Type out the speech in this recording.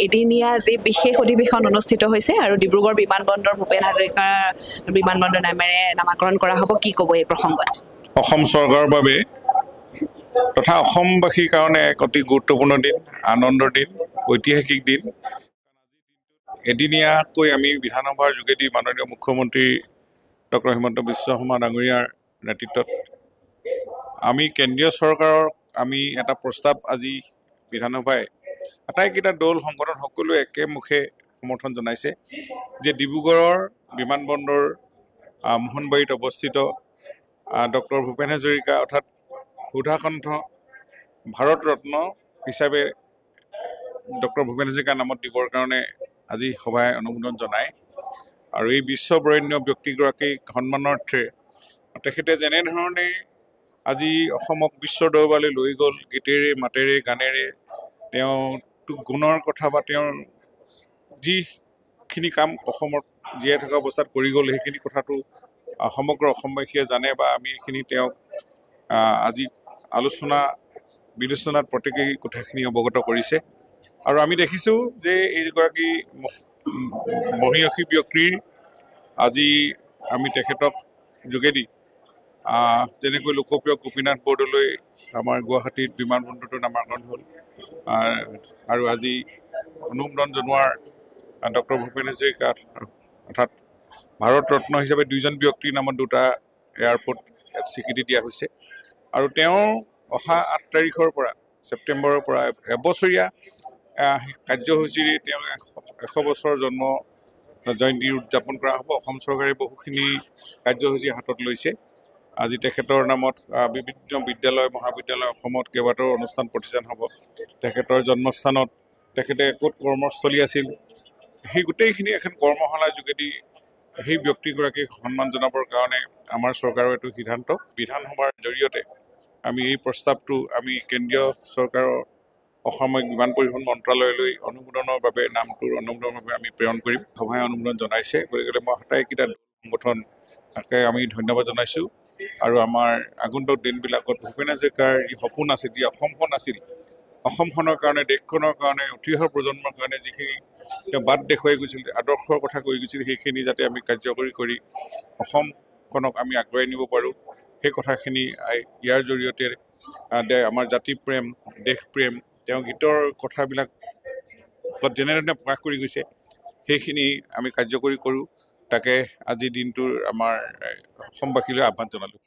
এদিনীয়া যি বিশেষ অধিৱেশন অনুষ্ঠিত হৈছে আৰু ডিব্ৰুগড় বিমানবন্দৰ ভূপেন হাজৰিকা বিমানবন্দৰ নামেৰে নামাকৰণ কৰা হ'ব কি ক'ব এই প্ৰসংগত অসম চৰকাৰৰ বাবে তথা অসমবাসীৰ কাৰণে এক অতি গুৰুত্বপূৰ্ণ দিন আনন্দৰ দিন ঐতিহাসিক দিন এদিনীয়াকৈ আমি বিধানসভাৰ যোগেদি মাননীয় মুখ্যমন্ত্ৰী ডক্টৰ হিমন্ত বিশ্ব শৰ্মা ডাঙৰীয়াৰ নেতৃত্বত আমি কেন্দ্ৰীয় চৰকাৰৰ আমি এটা প্ৰস্তাৱ আজি বিধানসভাই আটাইকেইটা দল সংগঠন সকলোৱে একেমুখে সমৰ্থন জনাইছে যে ডিব্ৰুগড়ৰ বিমানবন্দৰ মোহনবাৰীত অৱস্থিত ডক্টৰ ভূপেন হাজৰিকা অৰ্থাৎ সুধাকণ্ঠ ভাৰত ৰত্ন হিচাপে ডক্টৰ ভূপেন হাজৰিকাৰ নামত দিবৰ কাৰণে আজি সভাই অনুমোদন জনায় আৰু এই বিশ্ববৰেণ্য ব্যক্তিগৰাকীক সন্মানাৰ্থে তেখেতে যেনেধৰণে আজি অসমক বিশ্বৰ দৰবাৰলৈ লৈ গ'ল গীতেৰে মাতেৰে গানেৰে তেওঁটো গুণৰ কথা বা তেওঁৰ যিখিনি কাম অসমত জীয়াই থকা অৱস্থাত কৰি গ'ল সেইখিনি কথাটো সমগ্ৰ অসমবাসীয়ে জানে বা আমি এইখিনি তেওঁক আজি আলোচনা বিবেচনাত প্ৰত্যেকেই কথাখিনি অৱগত কৰিছে আৰু আমি দেখিছোঁ যে এইগৰাকী মহীয়সী ব্যক্তিৰ আজি আমি তেখেতক যোগেদি যেনেকৈ লোকপ্ৰিয় গোপীনাথ বৰদলৈ আমাৰ গুৱাহাটীত বিমানবন্দৰটো নামাকৰণ হ'ল আৰু আজি অনুমোদন জনোৱাৰ ডক্টৰ ভূপেন হাজৰিকা অৰ্থাৎ ভাৰত ৰত্ন হিচাপে দুইজন ব্যক্তিৰ নামত দুটা এয়াৰপৰ্ট স্বীকৃতি দিয়া হৈছে আৰু তেওঁ অহা 8 তাৰিখৰ পৰা ছেপ্টেম্বৰৰ পৰা এবছৰীয়া কাৰ্যসূচীৰে তেওঁ 100 বছৰ জন্ম জয়ন্তী উদযাপন কৰা হ'ব অসম চৰকাৰে বহুখিনি কাৰ্যসূচী হাতত লৈছে আজি তেখেতৰ নামত বিভিন্ন বিদ্যালয় মহাবিদ্যালয় অসমত কেইবাটাও অনুষ্ঠান প্ৰতিষ্ঠান হ'ব তেখেতৰ জন্মস্থানত তেখেতে ক'ত কৰ্মস্থলী আছিল সেই গোটেইখিনি এখন কৰ্মশালাৰ যোগেদি সেই ব্যক্তিগৰাকীক সন্মান জনাবৰ কাৰণে আমাৰ চৰকাৰৰ এইটো সিদ্ধান্ত বিধানসভাৰ জৰিয়তে আমি এই প্ৰস্তাৱটো আমি কেন্দ্ৰীয় চৰকাৰৰ অসামৰিক বিমান পৰিবহণ মন্ত্ৰালয়লৈ অনুমোদনৰ বাবে নামটোৰ অনুমোদনৰ বাবে আমি প্ৰেৰণ কৰিম সভাই অনুমোদন জনাইছে গতিকে মই আটাইকেইটা সংগঠন তাকে আমি ধন্যবাদ জনাইছোঁ আৰু আমাৰ আগন্তুক দিনবিলাকত ভূপেন হাজৰিকাৰ যি সপোন আছিল যি অসমখন আছিল অসমখনৰ কাৰণে দেশখনৰ কাৰণে উঠি অহা প্ৰজন্মৰ কাৰণে যিখিনি তেওঁ বাট দেখুৱাই গৈছিল আদৰ্শৰ কথা কৈ গৈছিল সেইখিনি যাতে আমি কাৰ্যকৰী কৰি অসমখনক আমি আগুৱাই নিব পাৰোঁ সেই কথাখিনি ইয়াৰ জৰিয়তে আমাৰ জাতি প্ৰেম দেশ প্ৰেম তেওঁ গীতৰ কথাবিলাকত যেনেধৰণে প্ৰকাশ কৰি গৈছে সেইখিনি আমি কাৰ্যকৰী কৰোঁ তাকে আজি দিনটোৰ আমাৰ অসমবাসীলৈ আহ্বান জনালোঁ